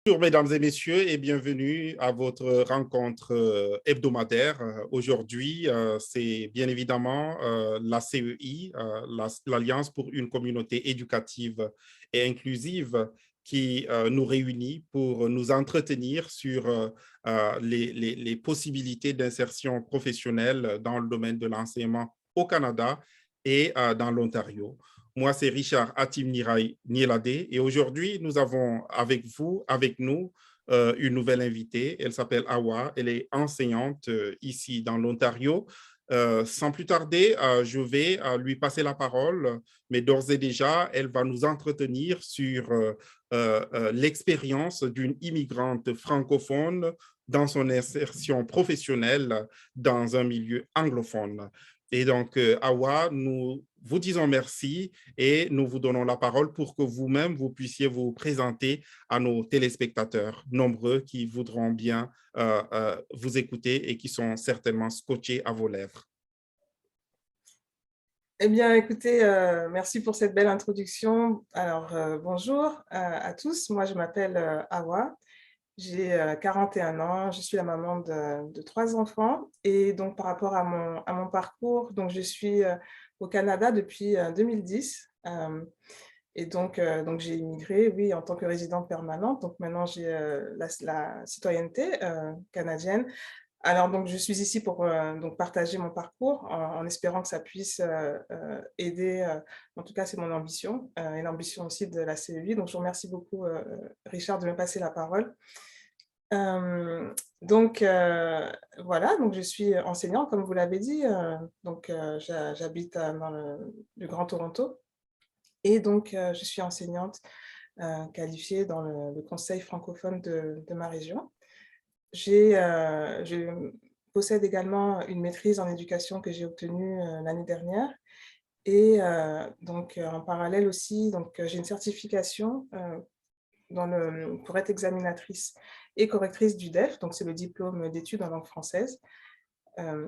Bonjour, mesdames et messieurs, et bienvenue à votre rencontre hebdomadaire. Aujourd'hui, c'est bien évidemment la CEI, l'Alliance pour une communauté éducative et inclusive, qui nous réunit pour nous entretenir sur les possibilités d'insertion professionnelle dans le domaine de l'enseignement au Canada et dans l'Ontario. Moi, c'est Richard Atim Nielade et aujourd'hui, nous avons avec nous, une nouvelle invitée. Elle s'appelle Awa. Elle est enseignante ici dans l'Ontario. Sans plus tarder, je vais lui passer la parole, mais d'ores et déjà, elle va nous entretenir sur l'expérience d'une immigrante francophone dans son insertion professionnelle dans un milieu anglophone. Et donc, Awa, nous vous disons merci et nous vous donnons la parole pour que vous-même, vous puissiez vous présenter à nos téléspectateurs nombreux qui voudront bien vous écouter et qui sont certainement scotchés à vos lèvres. Eh bien, écoutez, merci pour cette belle introduction. Alors, bonjour à tous. Moi, je m'appelle Awa. J'ai 41 ans. Je suis la maman de 3 enfants. Et donc, par rapport à mon parcours, donc, je suis au Canada depuis 2010. Et donc, j'ai immigré, oui, en tant que résidente permanente. Donc, maintenant, j'ai la citoyenneté canadienne. Alors donc je suis ici pour, donc partager mon parcours en espérant que ça puisse, aider, en tout cas c'est mon ambition, et l'ambition aussi de la CEI. Donc je vous remercie beaucoup, Richard, de me passer la parole. Donc voilà, donc je suis enseignante comme vous l'avez dit, donc j'habite, dans le Grand Toronto et donc je suis enseignante, qualifiée dans le conseil francophone de ma région. Je possède également une maîtrise en éducation que j'ai obtenue, l'année dernière et en parallèle aussi, j'ai une certification, pour être examinatrice et correctrice du DEF, donc c'est le diplôme d'études en langue française,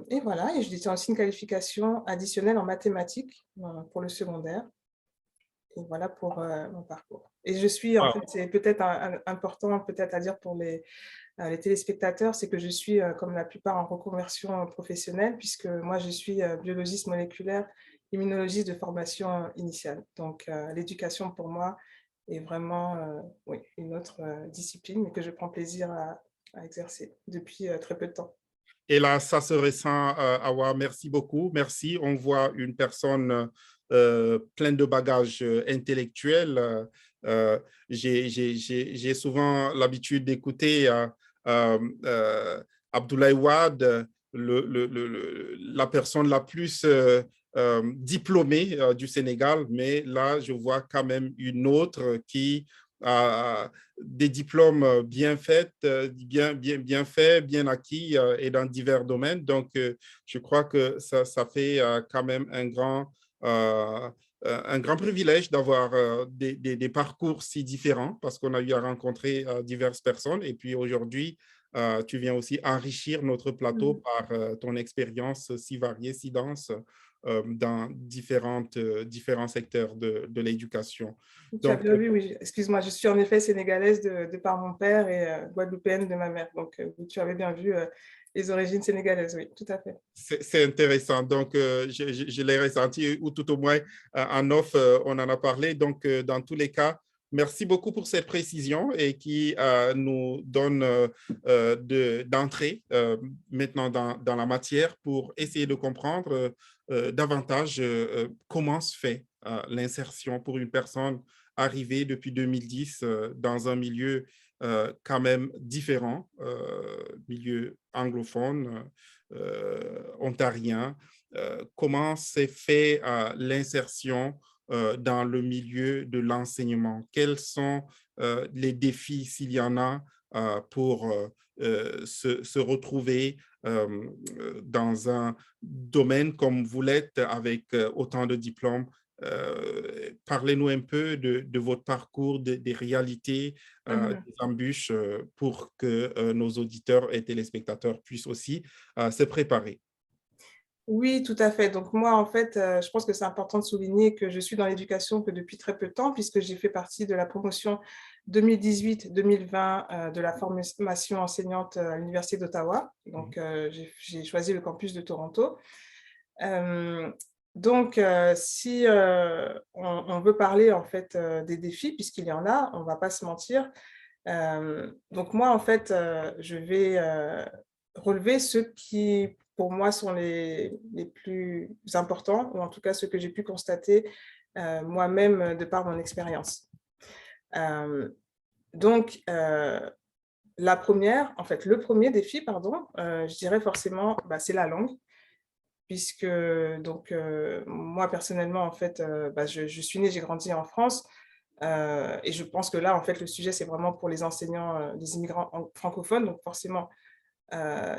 et voilà, et je détiens aussi une qualification additionnelle en mathématiques, pour le secondaire. Et voilà pour, mon parcours. Et je suis en fait, c'est peut-être important peut-être à dire pour les téléspectateurs, c'est que je suis, comme la plupart, en reconversion professionnelle puisque moi je suis, biologiste moléculaire, immunologiste de formation initiale. Donc l'éducation pour moi est vraiment, oui, une autre, discipline, mais que je prends plaisir à exercer depuis, très peu de temps. Et là, ça se ressent, Awa, merci beaucoup, merci. On voit une personne pleine de bagages intellectuels. Euh, j'ai souvent l'habitude d'écouter euh, euh, Abdoulaye Wade, la personne la plus diplômée du Sénégal, mais là, je vois quand même une autre qui a des diplômes bien faits, bien faits, bien acquis et dans divers domaines. Donc, je crois que ça fait quand même un grand privilège d'avoir des parcours si différents parce qu'on a eu à rencontrer diverses personnes. Et puis aujourd'hui, tu viens aussi enrichir notre plateau Mmh. par ton expérience si variée, si dense dans différents secteurs de l'éducation. Tu as Donc, bien vu, oui, excuse-moi, je suis en effet sénégalaise de par mon père et guadeloupéenne de ma mère. Donc oui, tu avais bien vu, les origines sénégalaises, oui, tout à fait. c'est intéressant. Donc, je l'ai ressenti, ou tout au moins en off, on en a parlé. Donc, dans tous les cas, merci beaucoup pour cette précision et qui nous donne d'entrer maintenant dans la matière pour essayer de comprendre davantage comment se fait l'insertion pour une personne arrivée depuis 2010 dans un milieu quand même différent, milieu anglophone ontarien. Comment s'est fait l'insertion dans le milieu de l'enseignement? Quels sont les défis, s'il y en a, pour se retrouver dans un domaine comme vous l'êtes avec autant de diplômes? Parlez-nous un peu de votre parcours, des réalités, Mmh. des embûches pour que nos auditeurs et téléspectateurs puissent aussi se préparer. Oui, tout à fait. Donc moi, en fait, je pense que c'est important de souligner que je suis dans l'éducation que depuis très peu de temps, puisque j'ai fait partie de la promotion 2018-2020 de la formation enseignante à l'Université d'Ottawa. Mhm. Donc, j'ai choisi le campus de Toronto. Euh, donc, si on veut parler en fait des défis, puisqu'il y en a, on ne va pas se mentir. Donc moi, en fait, je vais relever ceux qui, pour moi, sont les plus importants, ou en tout cas ceux que j'ai pu constater moi-même de par mon expérience. Euh, donc, la première, en fait, le premier défi, pardon, je dirais forcément, bah, c'est la langue, puisque donc moi personnellement, en fait, bah, je suis née, j'ai grandi en France. Et je pense que là, en fait, le sujet, c'est vraiment pour les enseignants, les immigrants francophones. Donc, forcément,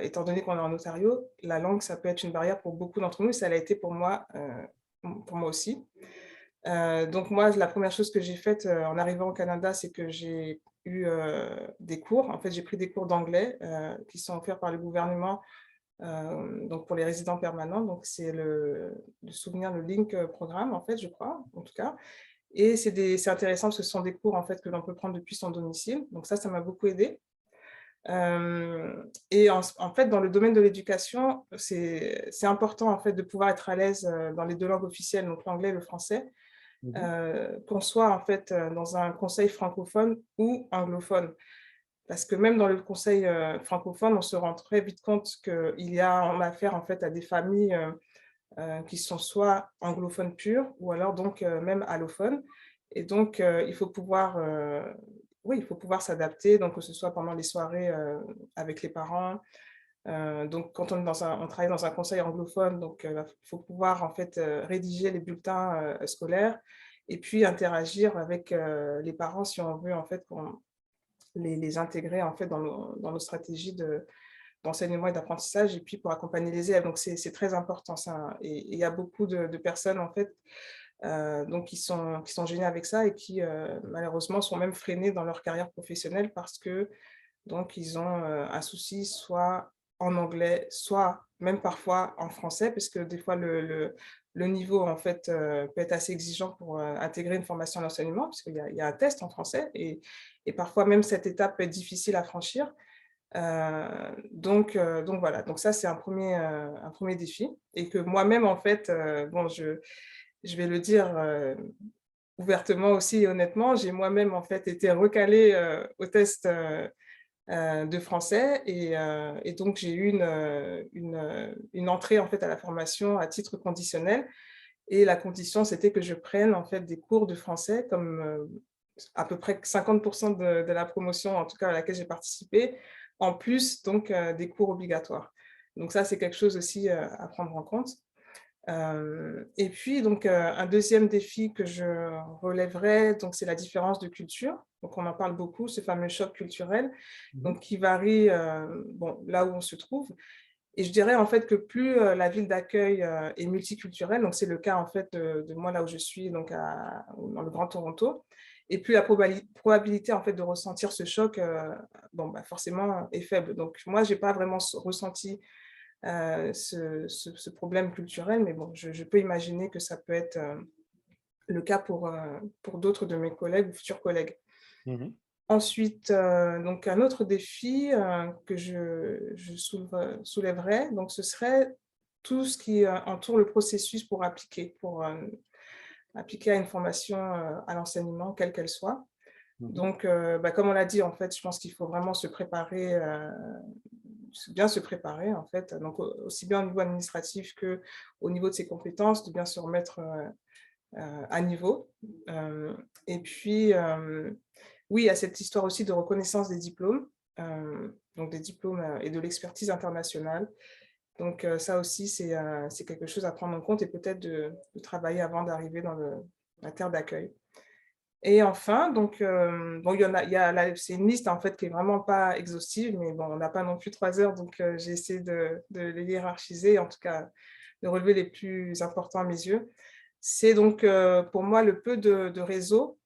étant donné qu'on est en Ontario, la langue, ça peut être une barrière pour beaucoup d'entre nous. Ça l'a été pour moi aussi. Donc, moi, la première chose que j'ai faite en arrivant au Canada, c'est que j'ai eu des cours. En fait, j'ai pris des cours d'anglais qui sont offerts par le gouvernement donc pour les résidents permanents. Donc, c'est le souvenir, le Link programme, en fait, je crois, en tout cas. Et c'est intéressant parce que ce sont des cours en fait, que l'on peut prendre depuis son domicile. Donc ça m'a beaucoup aidé. Et en fait, dans le domaine de l'éducation, c'est important en fait, de pouvoir être à l'aise dans les deux langues officielles, donc l'anglais et le français, Mhm. qu'on soit en fait, dans un conseil francophone ou anglophone. Parce que même dans le conseil francophone, on se rend très vite compte qu'il y a en affaire en fait, à des familles qui sont soit anglophones purs ou alors donc même allophones. Et donc, oui, il faut pouvoir s'adapter, donc que ce soit pendant les soirées avec les parents. Donc, quand on travaille dans un conseil anglophone, donc il faut pouvoir en fait rédiger les bulletins scolaires et puis interagir avec les parents si on veut en fait les intégrer en fait dans nos stratégies d'enseignement et d'apprentissage et puis pour accompagner les élèves. Donc, c'est très important ça. Et il y a beaucoup de personnes, en fait, donc qui sont gênées avec ça et qui, malheureusement, sont même freinées dans leur carrière professionnelle parce que, donc, ils ont un souci soit en anglais, soit même parfois en français, parce que des fois, le niveau, en fait, peut être assez exigeant pour intégrer une formation d'enseignement, parce qu'il y a un test en français et parfois même cette étape peut être difficile à franchir. Donc voilà, donc ça c'est un premier défi et que moi-même en fait, bon je vais le dire ouvertement aussi et honnêtement, j'ai moi-même en fait été recalée au test de français et donc j'ai eu une entrée en fait à la formation à titre conditionnel et la condition c'était que je prenne en fait des cours de français comme à peu près 50% de la promotion, en tout cas à laquelle j'ai participé, en plus donc des cours obligatoires. Donc ça, c'est quelque chose aussi à prendre en compte. Et puis, donc, un deuxième défi que je relèverais, donc, c'est la différence de culture. Donc, on en parle beaucoup, ce fameux choc culturel, Mhm. donc, qui varie bon, là où on se trouve. Et je dirais en fait que plus la ville d'accueil est multiculturelle, donc c'est le cas en fait de moi là où je suis, donc dans le Grand Toronto, et plus la probabilité en fait de ressentir ce choc, bon, bah, forcément est faible. Donc moi, j'ai pas vraiment ressenti ce problème culturel, mais bon, je peux imaginer que ça peut être le cas pour d'autres de mes collègues ou futurs collègues. Mhm. Ensuite, donc un autre défi que je soulèverais, donc ce serait tout ce qui entoure le processus pour appliquer à une formation à l'enseignement, quelle qu'elle soit. Mhm. Donc, bah, comme on l'a dit, en fait, je pense qu'il faut vraiment bien se préparer, en fait, donc aussi bien au niveau administratif qu'au niveau de ses compétences, de bien se remettre à niveau. Euh, et puis, oui, il y a cette histoire aussi de reconnaissance des diplômes, donc des diplômes et de l'expertise internationale. Donc, ça aussi, c'est quelque chose à prendre en compte et peut-être de travailler avant d'arriver dans la terre d'accueil. Et enfin, donc, bon, c'est une liste en fait qui est vraiment pas exhaustive, mais bon, on n'a pas non plus 3 heures, donc j'ai essayé de les hiérarchiser, en tout cas de relever les plus importants à mes yeux. C'est donc pour moi le peu de réseau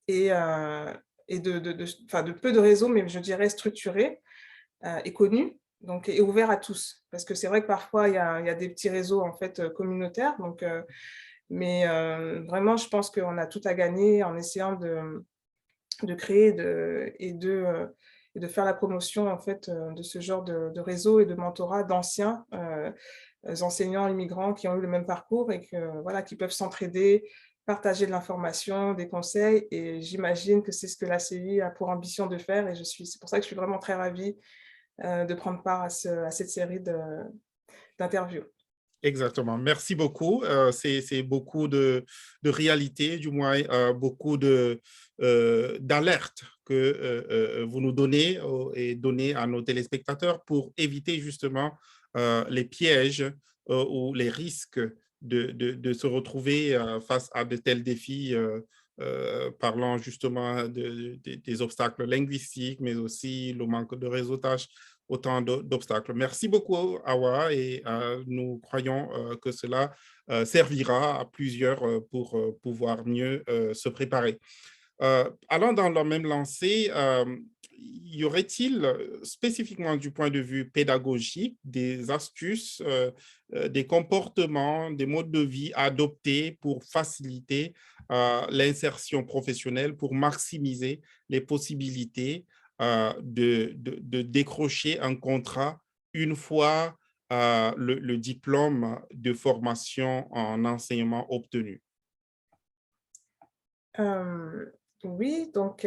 et, et enfin, de peu de réseau, mais je dirais structuré et connu. donc, est ouvert à tous. Parce que c'est vrai que parfois, il y a des petits réseaux en fait, communautaires. Donc, mais vraiment, je pense qu'on a tout à gagner en essayant de créer et de faire la promotion en fait, de ce genre de réseau et de mentorat d'anciens enseignants immigrants qui ont eu le même parcours et que, voilà, qui peuvent s'entraider, partager de l'information, des conseils. Et j'imagine que c'est ce que la CEI a pour ambition de faire. Et c'est pour ça que je suis vraiment très ravie de prendre part à cette série d'interviews. Exactement. Merci beaucoup. C'est beaucoup de réalité, du moins beaucoup d'alertes que vous nous donnez et donnez à nos téléspectateurs pour éviter justement les pièges ou les risques de se retrouver face à de tels défis, parlant justement des obstacles linguistiques, mais aussi le manque de réseautage, autant d'obstacles. Merci beaucoup, Awa, et nous croyons que cela servira à plusieurs pour pouvoir mieux se préparer. Allant dans la même lancée, y aurait-il spécifiquement du point de vue pédagogique des astuces, des comportements, des modes de vie adoptés pour faciliter l'insertion professionnelle, pour maximiser les possibilités de décrocher un contrat une fois le diplôme de formation en enseignement obtenu? Euh, oui, donc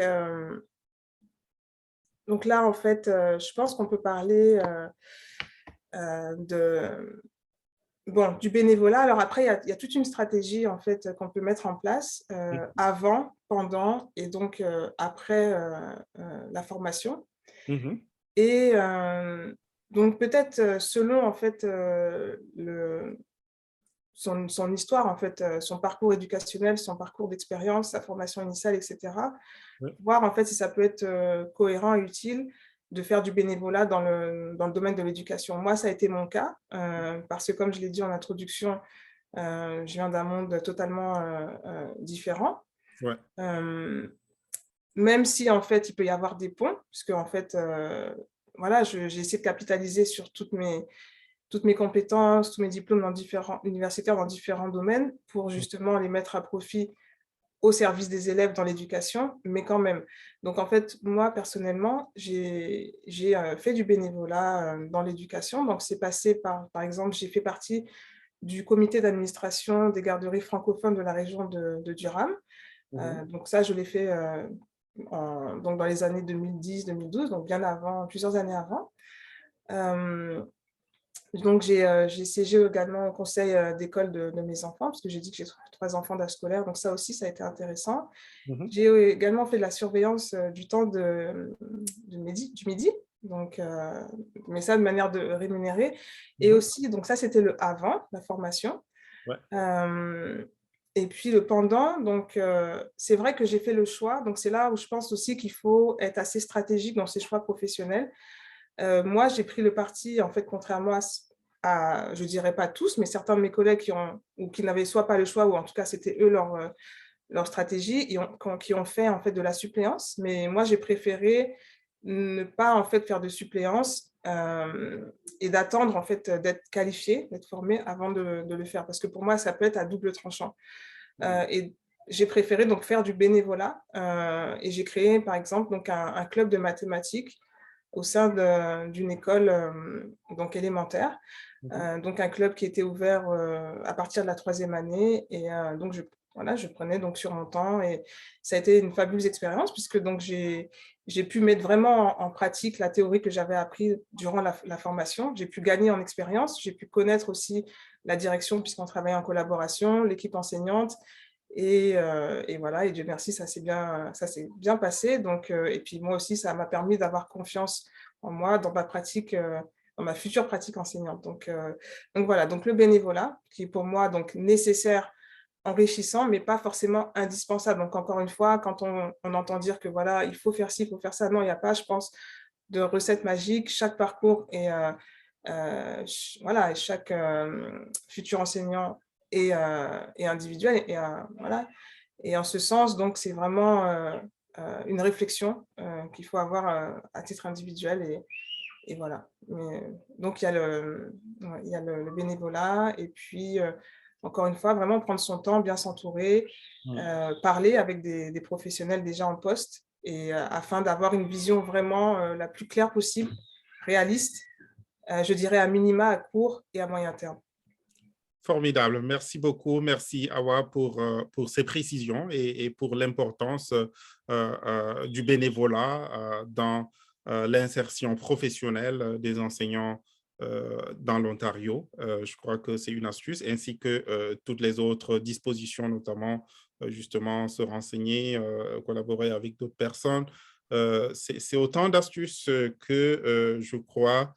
là, en fait, je pense qu'on peut parler de, bon, du bénévolat. Alors après, il y a toute une stratégie en fait qu'on peut mettre en place avant, pendant et donc après la formation. Mhm. Et donc peut-être selon en fait son histoire, en fait, son parcours éducationnel, son parcours d'expérience, sa formation initiale, etc. Oui. Voir en fait si ça peut être cohérent et utile de faire du bénévolat dans le domaine de l'éducation. Moi, ça a été mon cas, parce que comme je l'ai dit en introduction, je viens d'un monde totalement différent. Ouais. Même si en fait, il peut y avoir des ponts, puisque en fait, voilà, j'ai essayé de capitaliser sur toutes mes compétences, tous mes diplômes universitaires dans différents domaines pour justement les mettre à profit au service des élèves dans l'éducation, mais quand même. Donc, en fait, moi, personnellement, j'ai fait du bénévolat dans l'éducation. Donc, c'est passé par exemple, j'ai fait partie du comité d'administration des garderies francophones de la région de Durham. Mhm. Donc, ça, je l'ai fait donc dans les années 2010-2012, donc bien avant, plusieurs années avant. Euh, donc, j'ai siégé également au conseil d'école de mes enfants, parce que j'ai dit que j'ai trois enfants d'âge scolaire, donc ça aussi, ça a été intéressant. Mhm. J'ai également fait de la surveillance du temps du midi, donc, mais ça de manière rémunérée. Et Mhm. aussi, donc ça, c'était le avant, la formation. Ouais. Euh, et puis le pendant, donc c'est vrai que j'ai fait le choix, donc c'est là où je pense aussi qu'il faut être assez stratégique dans ses choix professionnels. Moi, j'ai pris le parti, en fait, contrairement je dirais pas tous, mais certains de mes collègues qui n'avaient soit pas le choix, ou en tout cas, c'était eux leur stratégie, qui ont fait, en fait, de la suppléance. Mais moi, j'ai préféré ne pas, en fait, faire de suppléance et d'attendre, en fait, d'être qualifiée, d'être formée avant de le faire. Parce que pour moi, ça peut être à double tranchant. Et j'ai préféré donc faire du bénévolat et j'ai créé, par exemple, donc un club de mathématiques au sein d'une école donc élémentaire. Mhm. Donc un club qui était ouvert à partir de la troisième année. Et donc, voilà, je prenais donc sur mon temps et ça a été une fabuleuse expérience puisque donc j'ai pu mettre vraiment en pratique la théorie que j'avais appris durant la formation. J'ai pu gagner en expérience, j'ai pu connaître aussi la direction puisqu'on travaillait en collaboration, l'équipe enseignante. Et voilà, et Dieu merci, ça s'est bien passé. Donc, et puis moi aussi, ça m'a permis d'avoir confiance en moi, dans ma pratique, dans ma future pratique enseignante. Donc voilà, donc le bénévolat, qui est pour moi donc nécessaire, enrichissant, mais pas forcément indispensable. Donc encore une fois, quand on entend dire que voilà, il faut faire ci, il faut faire ça, non, il n'y a pas, je pense, de recette magique. Chaque parcours voilà, et chaque futur enseignant est individuel. Et, voilà. Et en ce sens, donc, c'est vraiment une réflexion qu'il faut avoir à titre individuel et voilà. Donc, il y a ouais, il y a le bénévolat et puis, encore une fois, vraiment prendre son temps, bien s'entourer, Mm. parler avec des professionnels déjà en poste et afin d'avoir une vision vraiment, la plus claire possible, réaliste, je dirais à minima, à court et à moyen terme. Formidable. Merci beaucoup. Merci, Awa, pour ces précisions et pour l'importance du bénévolat dans l'insertion professionnelle des enseignants dans l'Ontario. Je crois que c'est une astuce, ainsi que toutes les autres dispositions, notamment justement se renseigner, collaborer avec d'autres personnes. C'est autant d'astuces que je crois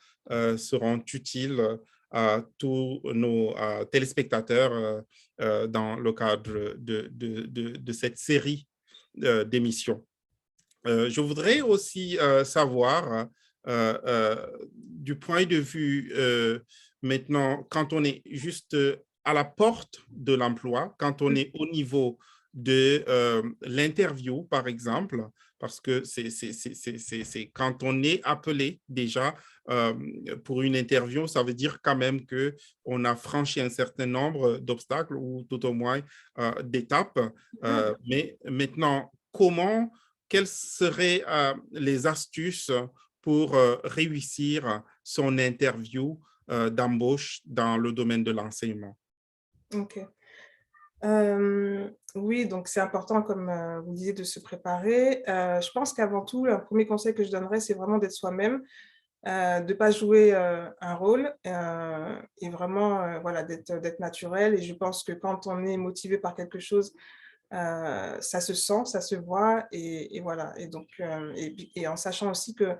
seront utiles à tous nos téléspectateurs dans le cadre de cette série d'émissions. Je voudrais aussi savoir, du point de vue maintenant, quand on est juste à la porte de l'emploi, quand on est au niveau de l'interview, par exemple, parce que c'est quand on est appelé déjà euh, pour une interview, ça veut dire quand même qu'on a franchi un certain nombre d'obstacles ou tout au moins d'étapes. Mais maintenant, quelles seraient les astuces pour réussir son interview d'embauche dans le domaine de l'enseignement? OK. Oui, donc c'est important, comme vous disiez, de se préparer. Je pense qu'avant tout, le premier conseil que je donnerais, c'est vraiment d'être soi-même, de ne pas jouer un rôle et vraiment voilà, d'être naturel. Et je pense que quand on est motivé par quelque chose, ça se sent, ça se voit et voilà. Et donc, et en sachant aussi que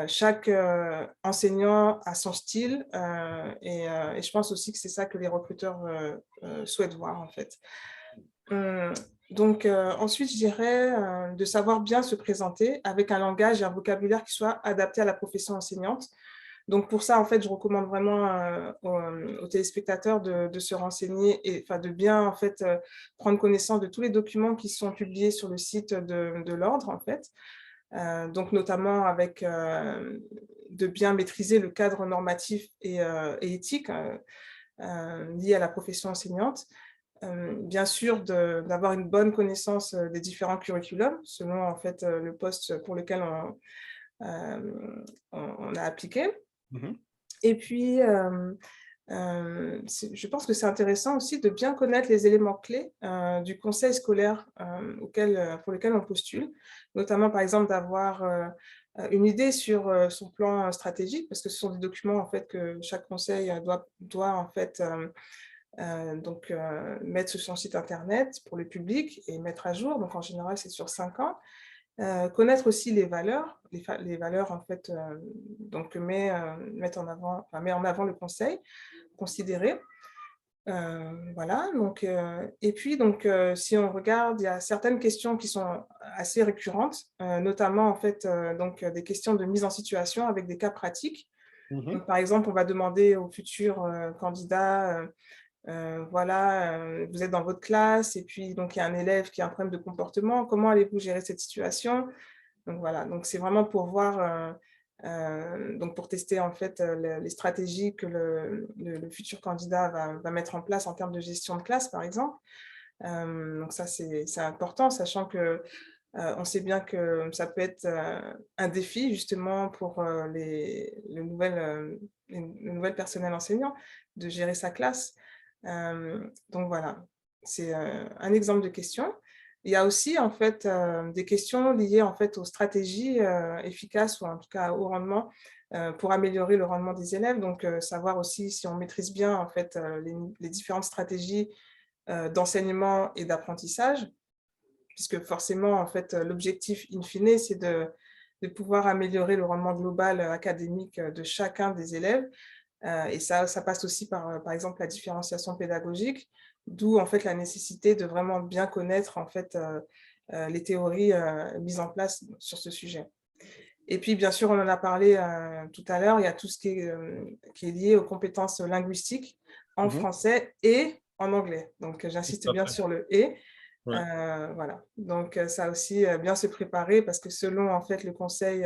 chaque enseignant a son style et je pense aussi que c'est ça que les recruteurs souhaitent voir en fait. Mmh, donc ensuite, je dirais, de savoir bien se présenter avec un langage et un vocabulaire qui soit adapté à la profession enseignante. Donc pour ça, en fait, je recommande vraiment, aux téléspectateurs de se renseigner et enfin de bien, en fait, prendre connaissance de tous les documents qui sont publiés sur le site de l'ordre, en fait. Donc notamment avec, de bien maîtriser le cadre normatif et éthique, lié à la profession enseignante. Bien sûr d'avoir une bonne connaissance, des différents curriculums selon en fait, le poste pour lequel on a appliqué. Mhm, Et puis, je pense que c'est intéressant aussi de bien connaître les éléments clés, du conseil scolaire, pour lequel on postule. Notamment, par exemple, d'avoir, une idée sur, son plan stratégique, parce que ce sont des documents, en fait, que chaque conseil, doit en fait, donc mettre sur son site internet pour le public et mettre à jour. Donc en général, c'est sur 5 ans. Connaître aussi les valeurs, les valeurs en fait, donc que met en avant le conseil, considéré. Voilà, donc et puis donc si on regarde, il y a certaines questions qui sont assez récurrentes, notamment en fait, donc des questions de mise en situation avec des cas pratiques. mhm. Donc par exemple, on va demander aux futurs, candidats, voilà, vous êtes dans votre classe et puis donc il y a un élève qui a un problème de comportement. Comment allez-vous gérer cette situation? Donc voilà, donc c'est vraiment pour voir, donc pour tester en fait, les stratégies que le futur candidat va mettre en place en termes de gestion de classe, par exemple. Donc ça, c'est important, sachant que, on sait bien que ça peut être, un défi justement pour, le nouvel personnel enseignant de gérer sa classe. Donc voilà, c'est, un exemple de question. Il y a aussi en fait, des questions liées en fait aux stratégies, efficaces ou en tout cas au rendement, pour améliorer le rendement des élèves. Donc, savoir aussi si on maîtrise bien en fait, les différentes stratégies, d'enseignement et d'apprentissage. Puisque forcément en fait, l'objectif in fine, c'est de pouvoir améliorer le rendement global, académique, de chacun des élèves. Et ça passe aussi par exemple, la différenciation pédagogique, d'où en fait la nécessité de vraiment bien connaître en fait, les théories, mises en place sur ce sujet. Et puis bien sûr, on en a parlé, tout à l'heure, il y a tout ce qui est lié aux compétences linguistiques en Mhm. français et en anglais. Donc Tout j'insiste à bien fait. sur le «et». Ouais. Voilà. Donc ça aussi, bien se préparer parce que selon en fait le conseil,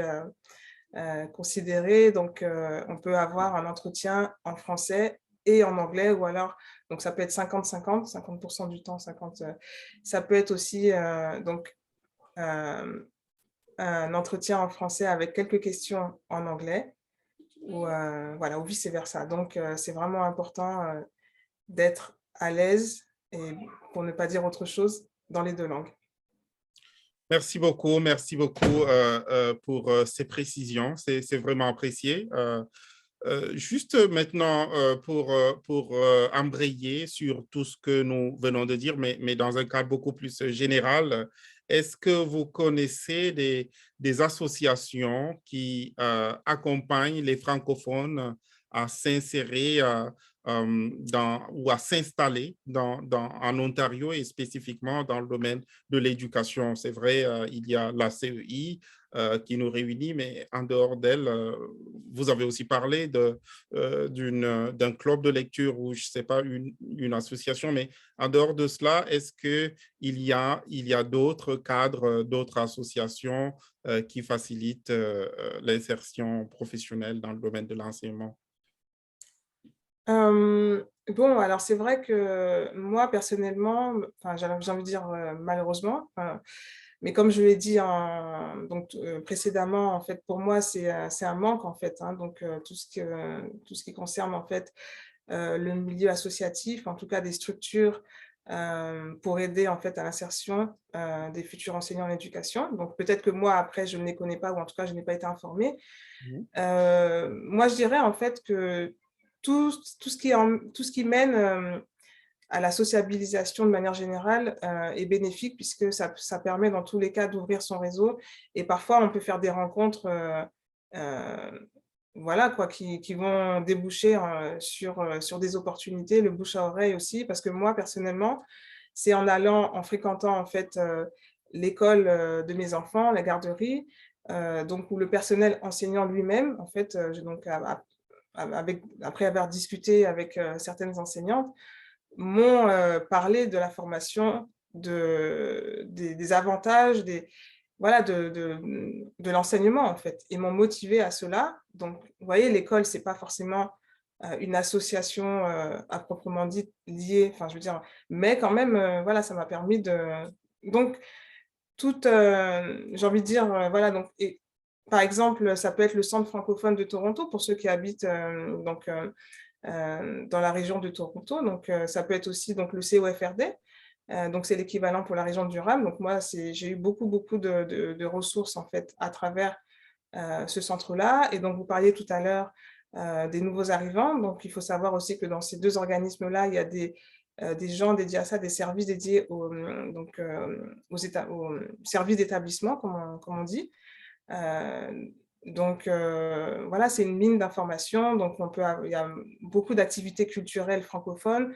considérer. Donc, on peut avoir un entretien en français et en anglais, ou alors, donc ça peut être 50-50, 50% du temps, 50, ça peut être aussi donc un entretien en français avec quelques questions en anglais, ou voilà, ou vice versa. Donc, c'est vraiment important d'être à l'aise, et pour ne pas dire autre chose, dans les deux langues. Merci beaucoup pour ces précisions. C'est vraiment apprécié. Juste maintenant, pour embrayer sur tout ce que nous venons de dire, mais dans un cadre beaucoup plus général, est-ce que vous connaissez des associations qui accompagnent les francophones à s'insérer ou à s'installer en Ontario et spécifiquement dans le domaine de l'éducation? C'est vrai, il y a la CEI, qui nous réunit, mais en dehors d'elle, vous avez aussi parlé d'un club de lecture ou je ne sais pas, une association, mais en dehors de cela, est-ce il y a d'autres cadres, d'autres associations qui facilitent l'insertion professionnelle dans le domaine de l'enseignement? Bon, alors c'est vrai que moi, personnellement, enfin, j'ai envie de dire, malheureusement, mais comme je l'ai dit donc, précédemment, en fait, pour moi, c'est un manque, en fait, hein. Donc, tout ce qui concerne, en fait, le milieu associatif, en tout cas des structures, pour aider, en fait, à l'insertion, des futurs enseignants en éducation. Donc peut-être que moi, après, je ne les connais pas, ou en tout cas, je n'ai pas été informée. Mhm. Moi, je dirais, en fait, que tout ce qui mène, à la sociabilisation de manière générale, est bénéfique, puisque ça permet dans tous les cas d'ouvrir son réseau, et parfois on peut faire des rencontres, voilà quoi, qui vont déboucher, sur des opportunités, le bouche à oreille aussi. Parce que moi personnellement, c'est en fréquentant en fait, l'école, de mes enfants, la garderie, donc où le personnel enseignant lui-même en fait, je donc après avoir discuté avec, certaines enseignantes, m'ont, parlé de la formation, des avantages, voilà, de l'enseignement, en fait, et m'ont motivée à cela. Donc, vous voyez, l'école, c'est pas forcément, une association, à proprement dit, liée, enfin, je veux dire, mais quand même, voilà, ça m'a permis donc j'ai envie de dire, voilà, donc, et par exemple, ça peut être le Centre francophone de Toronto pour ceux qui habitent, donc, dans la région de Toronto. Donc, ça peut être aussi donc le COFRD, donc c'est l'équivalent pour la région de Durham. Donc moi, j'ai eu beaucoup de ressources, en fait, à travers, ce centre-là. Et donc vous parliez tout à l'heure, des nouveaux arrivants. Donc il faut savoir aussi que dans ces 2 organismes-là, il y a des gens dédiés à ça, des services dédiés donc, aux services d'établissement, comme on dit. Heu, donc, voilà, c'est une mine d'informations. Donc il y a beaucoup d'activités culturelles francophones,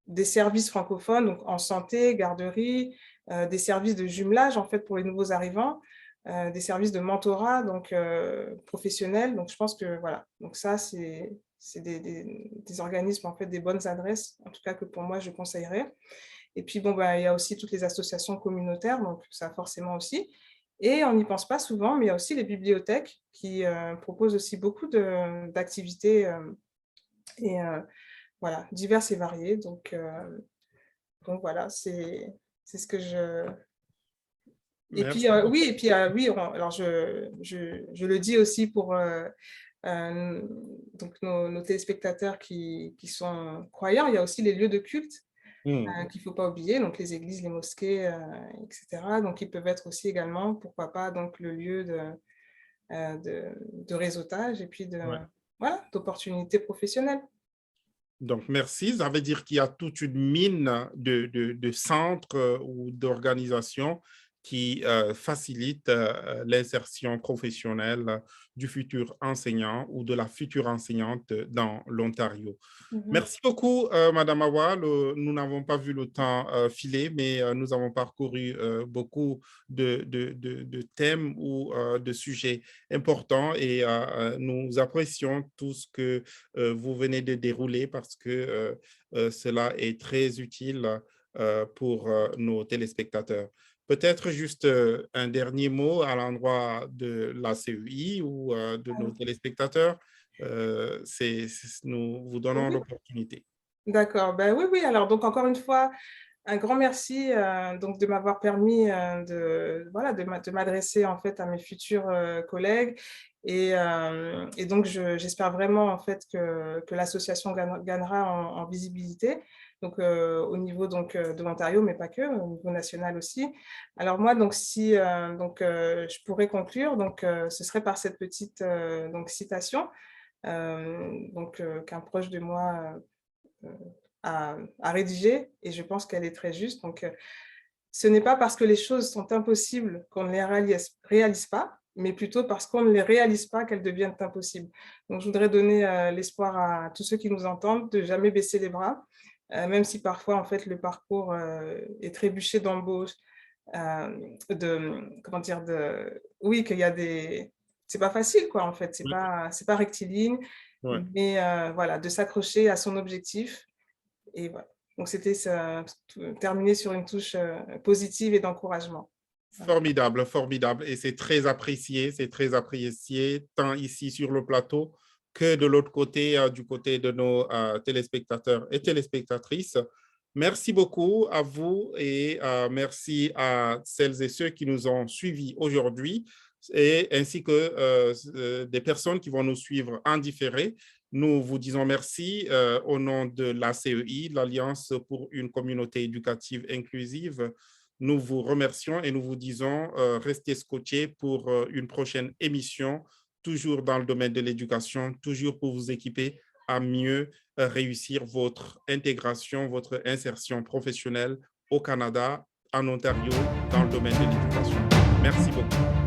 des services francophones, donc en santé, garderie, des services de jumelage, en fait, pour les nouveaux arrivants, des services de mentorat, donc, professionnels. Donc je pense que voilà, donc ça, c'est des organismes, en fait, des bonnes adresses, en tout cas que pour moi je conseillerais. Et puis bon, bah, il y a aussi toutes les associations communautaires, donc ça forcément aussi. Et on n'y pense pas souvent, mais il y a aussi les bibliothèques qui, proposent aussi beaucoup d'activités, et voilà, diverses et variées. Donc voilà, c'est ce que je et puis, Merci oui, beaucoup. et puis, oui, alors je le dis aussi pour, donc nos téléspectateurs qui sont croyants. Il y a aussi les lieux de culte, Hmm. qu'il ne faut pas oublier, donc les églises, les mosquées, et cetera. Donc ils peuvent être aussi également, pourquoi pas, donc le lieu de réseautage, et puis Ouais. voilà, d'opportunités professionnelles. Donc, merci. Ça veut dire qu'il y a toute une mine de centres ou d'organisations qui facilitent l'insertion professionnelle du futur enseignant ou de la future enseignante dans l'Ontario. Mmh. Merci beaucoup, Madame Awa. Nous n'avons pas vu le temps filer, mais nous avons parcouru beaucoup de thèmes ou de sujets importants et nous apprécions tout ce que vous venez de dérouler parce que cela est très utile pour nos téléspectateurs. Peut-être juste un dernier mot à l'endroit de la CEI ou de nos téléspectateurs. Nous vous donnons Oui, l'opportunité. d'accord. Ben oui, oui. Alors, donc, encore une fois, un grand merci donc de m'avoir permis de, voilà, de m'adresser en fait à mes futurs collègues. Et donc, j'espère vraiment en fait que l'association gagnera en visibilité, donc au niveau donc, de l'Ontario, mais pas que, au niveau national aussi. Alors moi, donc, si donc, je pourrais conclure, donc, ce serait par cette petite donc, citation donc, qu'un proche de moi euh, à rédiger, et je pense qu'elle est très juste. Donc, ce n'est pas parce que les choses sont impossibles qu'on ne les réalise pas, mais plutôt parce qu'on ne les réalise pas qu'elles deviennent impossibles. Donc, je voudrais donner l'espoir à tous ceux qui nous entendent de jamais baisser les bras, même si parfois, en fait, le parcours est trébuché d'embauche, comment dire, oui, qu'il y a des... C'est pas facile, quoi, en fait, Oui, c'est pas rectiligne, ouais. mais voilà, de s'accrocher à son objectif. Et voilà. Donc, c'était terminé sur une touche positive et d'encouragement. Voilà. Formidable, formidable. Et c'est très apprécié, tant ici sur le plateau que de l'autre côté, du côté de nos téléspectateurs et téléspectatrices. Merci beaucoup à vous et merci à celles et ceux qui nous ont suivis aujourd'hui et ainsi que des personnes qui vont nous suivre en différé. Nous vous disons merci au nom de la CEI, l'Alliance pour une communauté éducative inclusive. Nous vous remercions et nous vous disons restez scotchés pour une prochaine émission, toujours dans le domaine de l'éducation, toujours pour vous équiper à mieux réussir votre intégration, votre insertion professionnelle au Canada, en Ontario, dans le domaine de l'éducation. Merci beaucoup.